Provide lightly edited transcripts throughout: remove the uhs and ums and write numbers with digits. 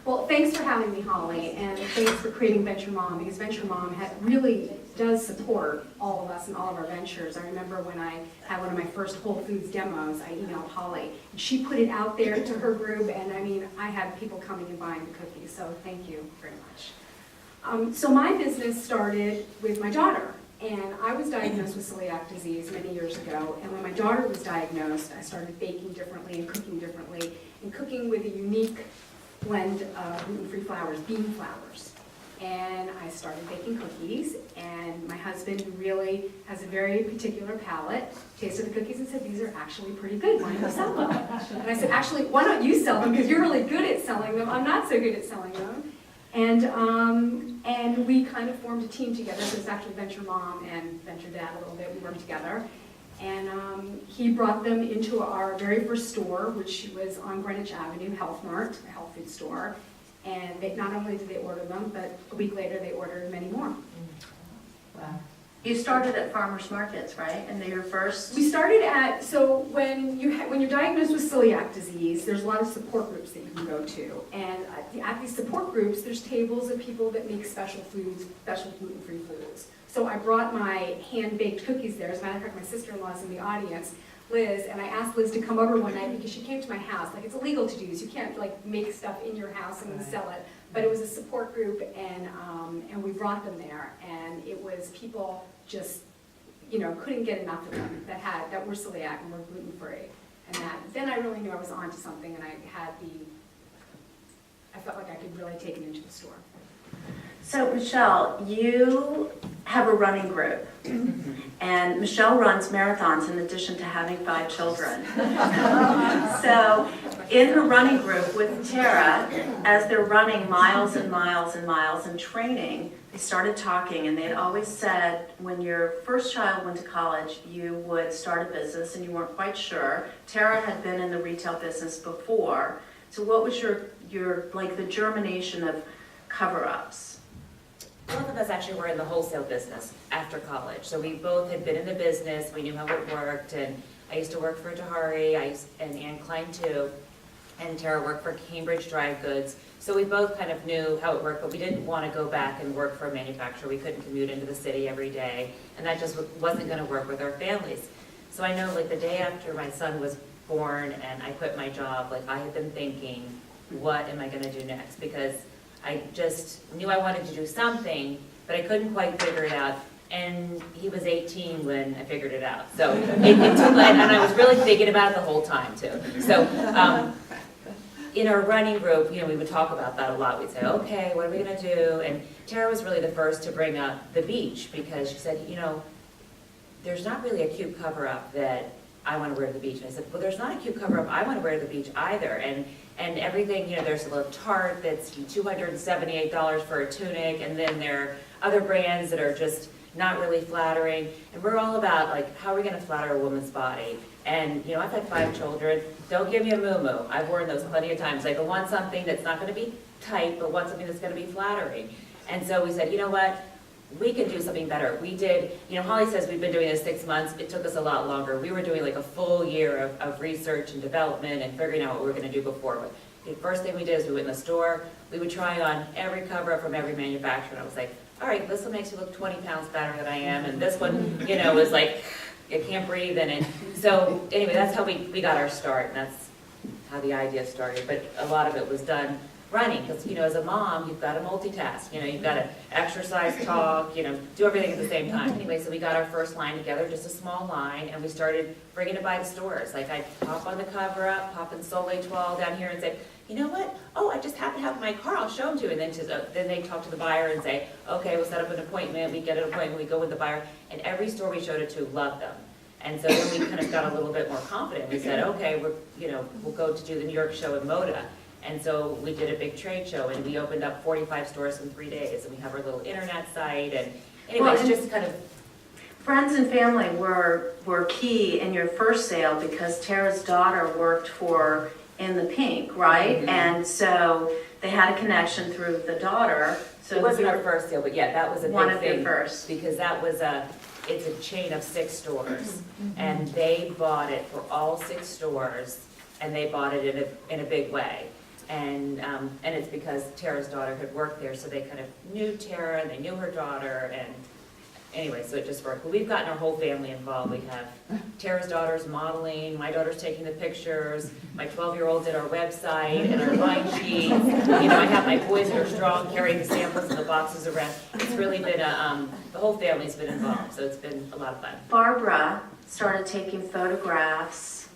Well, thanks for having me, Holly, and thanks for creating Venture Mom, because Venture Mom really does support all of us and all of our ventures. I remember when I had one of my first Whole Foods demos, I emailed Holly, and she put it out there to her group, and I mean, I had people coming and buying the cookies, so thank you very much. So my business started with my daughter, and I was diagnosed with celiac disease many years ago, and when my daughter was diagnosed, I started baking differently and cooking with a unique blend of gluten-free flours, bean flours. And I started baking cookies, and my husband, who really has a very particular palate, tasted the cookies and said, these are actually pretty good, why don't you sell them? And I said, actually, why don't you sell them, because you're really good at selling them, I'm not so good at selling them. And we kind of formed a team together, so it's actually Venture Mom and Venture Dad a little bit, we worked together. And he brought them into our very first store, which was on Greenwich Avenue, Health Mart, a health food store. And not only did they order them, but a week later they ordered many more. Wow. You started at farmers markets, right? And your first? We started at, so when you're diagnosed with celiac disease, there's a lot of support groups that you can go to. And at these support groups, there's tables of people that make special foods, special gluten-free foods. So I brought my hand-baked cookies there. As a matter of fact, my sister-in-law's in the audience, Liz, and I asked Liz to come over one night because she came to my house. Like, it's illegal to do, so you can't like make stuff in your house and then sell it. But it was a support group, and we brought them there, and it was people just, you know, couldn't get enough of them that were celiac and were gluten-free. And then I really knew I was onto something, and I felt like I could really take it into the store. So Michelle, you have a running group, and Michelle runs marathons in addition to having 5 children. So in her running group with Tara, as they're running miles and miles and miles and training, they started talking, and they had always said when your first child went to college, you would start a business and you weren't quite sure. Tara had been in the retail business before. So what was your like the germination of cover-ups? Both of us actually were in the wholesale business after college. So we both had been in the business, we knew how it worked, and I used to work for Tahari, and Anne Klein too, and Tara worked for Cambridge Dry Goods. So we both kind of knew how it worked, but we didn't want to go back and work for a manufacturer. We couldn't commute into the city every day, and that just wasn't going to work with our families. So I know like the day after my son was born and I quit my job, like I had been thinking, what am I going to do next? Because I just knew I wanted to do something, but I couldn't quite figure it out. And he was 18 when I figured it out. So it took, and I was really thinking about it the whole time too. So in our running group, you know, we would talk about that a lot. We'd say, okay, what are we gonna do? And Tara was really the first to bring up the beach, because she said, you know, there's not really a cute cover-up that I want to wear to the beach. And I said, well, there's not a cute cover-up I want to wear to the beach either. And everything, you know, there's a little tart that's $278 for a tunic, and then there are other brands that are just not really flattering. And we're all about, like, how are we going to flatter a woman's body? And, you know, I've had 5 children. Don't give me a muumuu. I've worn those plenty of times. Like, I want something that's not going to be tight, but want something that's going to be flattering. And so we said, you know what? We can do something better. We did, you know, Holly says we've been doing this 6 months. It took us a lot longer. We were doing like a full year of research and development and figuring out what we were going to do before. But the first thing we did is we went in the store. We would try on every cover-up from every manufacturer. And I was like, all right, this one makes you look 20 pounds better than I am. And this one, you know, is like, I can't breathe in it. So anyway, that's how we got our start. And that's how the idea started. But a lot of it was done running, because, you know, as a mom, you've got to multitask. You know, you've got to exercise, talk, you know, do everything at the same time. Anyway, so we got our first line together, just a small line, and we started bringing it by the stores. Like, I'd pop on the cover up, pop in Sol Étoile down here and say, you know what? Oh, I just happen to have my car. I'll show them to you. And then they talk to the buyer and say, okay, we'll set up an appointment. We get an appointment. We go with the buyer. And every store we showed it to loved them. And so then we kind of got a little bit more confident. We said, okay, we'll go to do the New York show in Moda. And so we did a big trade show, and we opened up 45 stores in 3 days, and we have our little internet site, and anyway, it's just kind of... Friends and family were key in your first sale, because Tara's daughter worked for In the Pink, right? Mm-hmm. And so they had a connection through the daughter. So it wasn't our first sale, but yeah, that was a big thing. One of your first. Because that was it's a chain of 6 stores, and they bought it for all 6 stores, and they bought it in a big way. And it's because Tara's daughter had worked there, so they kind of knew Tara, and they knew her daughter, and anyway, so it just worked. But we've gotten our whole family involved. We have Tara's daughter's modeling, my daughter's taking the pictures, my 12-year-old did our website and our line sheets. You know, I have my boys that are strong carrying the samples and the boxes around. It's really been the whole family's been involved, so it's been a lot of fun. Barbara started taking photographs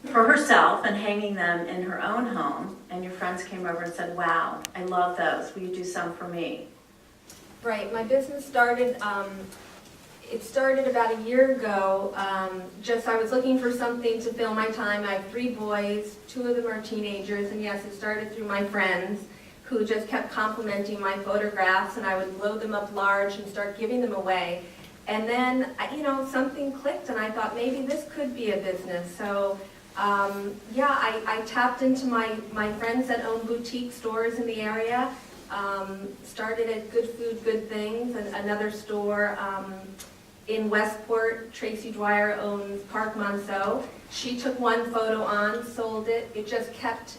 for herself and hanging them in her own home, and your friends came over and said, wow, I love those. Will you do some for me? Right, my business started, it started about a year ago. I was looking for something to fill my time. I have 3 boys, 2 of them are teenagers, and yes, it started through my friends who just kept complimenting my photographs, and I would load them up large and start giving them away. And then, you know, something clicked, and I thought maybe this could be a business. So, yeah, I tapped into my friends that own boutique stores in the area. Started at Good Food, Good Things, and another store in Westport. Tracy Dwyer owns Park Monceau. She took one photo on, sold it. It just kept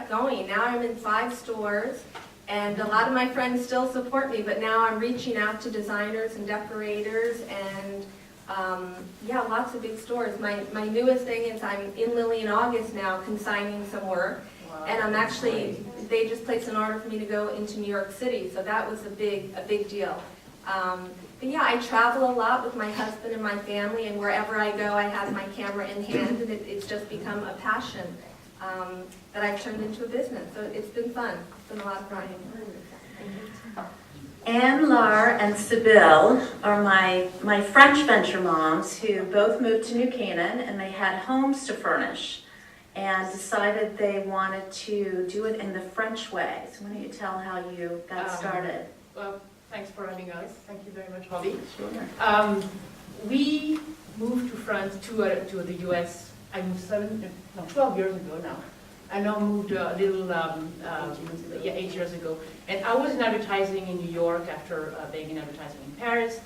going. Now I'm in 5 stores, and a lot of my friends still support me, but now I'm reaching out to designers and decorators, and yeah, lots of big stores. My newest thing is I'm in Lily in August now, consigning some work. And I'm actually, they just placed an order for me to go into New York City, so that was a big deal. But yeah, I travel a lot with my husband and my family, and wherever I go, I have my camera in hand, and it's just become a passion that I've turned into a business. So it's been fun. It's been a lot of fun. Anne, Lar, and Sibylle are my French venture moms who both moved to New Canaan, and they had homes to furnish, and decided they wanted to do it in the French way. So why don't you tell how you got started? Well, thanks for having us. Thank you very much, Holly. Sure. We moved to France, to the US. I moved 12 years ago now. I now moved a little, 8 years ago. And I was in advertising in New York after being in advertising in Paris.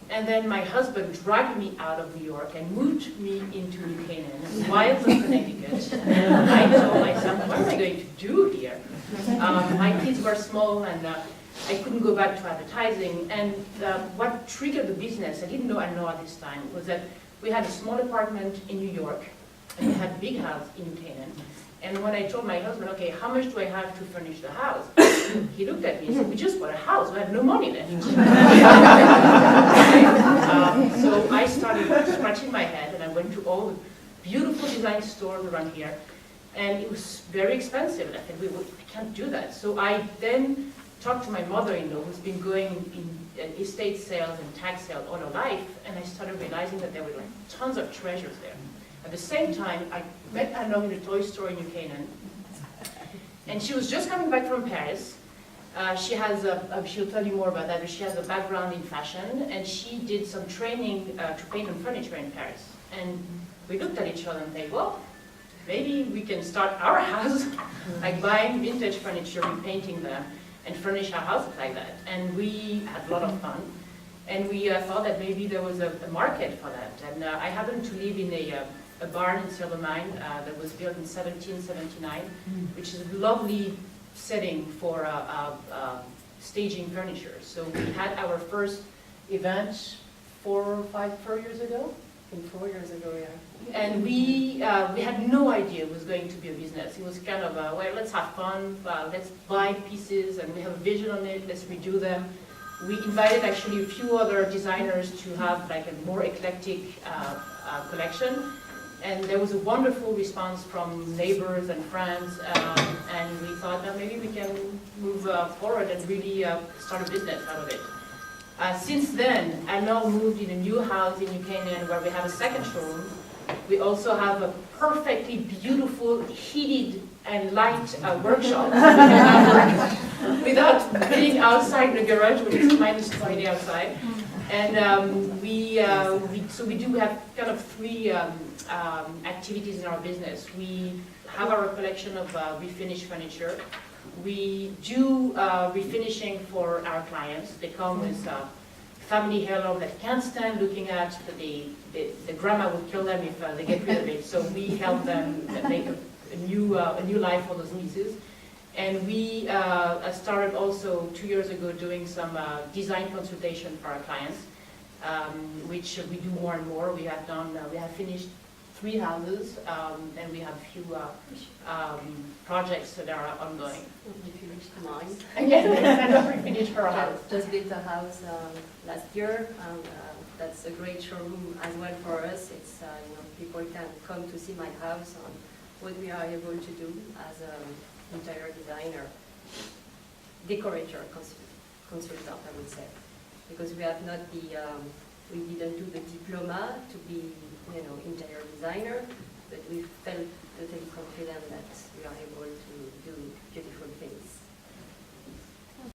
And then my husband dragged me out of New York and moved me into New Canaan, Wildwood, Connecticut. And I told myself, what am I going to do here? My kids were small, and I couldn't go back to advertising. And what triggered the business, I didn't know at this time, was that we had a small apartment in New York, and we had a big house in New Canaan. And when I told my husband, okay, how much do I have to furnish the house? He looked at me and said, we just bought a house, we have no money left. So I started scratching my head, and I went to all the beautiful design stores around here, and it was very expensive. And I said, I can't do that. So I then talked to my mother-in-law, who's been going in estate sales and tax sales all her life, and I started realizing that there were like tons of treasures there. At the same time, I met Anna in a toy store in New Canaan, and she was just coming back from Paris. She has she'll tell you more about that, but she has a background in fashion, and she did some training to paint on furniture in Paris. And we looked at each other and said, well, maybe we can start our house, like buying vintage furniture, repainting them, and furnish our house like that. And we had a lot of fun. And we thought that maybe there was a market for that. And I happened to live in a barn in Silvermine that was built in 1779, which is a lovely setting for staging furniture. So we had our first event 4 years ago. I think 4 years ago, yeah. And we had no idea it was going to be a business. It was kind of, well, let's have fun, let's buy pieces, and we have a vision on it, let's redo them. We invited actually a few other designers to have like a more eclectic collection. And there was a wonderful response from neighbors and friends, and we thought that maybe we can move forward and really start a business out of it. Since then, I now moved in a new house in New Canaan where we have a second showroom. We also have a perfectly beautiful, heated and light workshop without being outside the garage when it's minus 20 outside. And so we do have kind of 3 activities in our business. We have our collection of refinished furniture. We do refinishing for our clients. They come with family heirloom that can't stand looking at. The grandma would kill them if they get rid of it. So we help them make a a new life for those nieces. And we started also 2 years ago doing some design consultation for our clients, which we do more and more. We have finished 3 houses, and we have a few projects that are ongoing. We finished mine. And we finished her house. Just built a house last year, and that's a great showroom as well for us. It's people can come to see my house and what we are able to do as an interior designer, decorator, consultant, I would say, because we have not the we didn't do the diploma to be interior designer, but we felt totally confident that we are able to do beautiful things.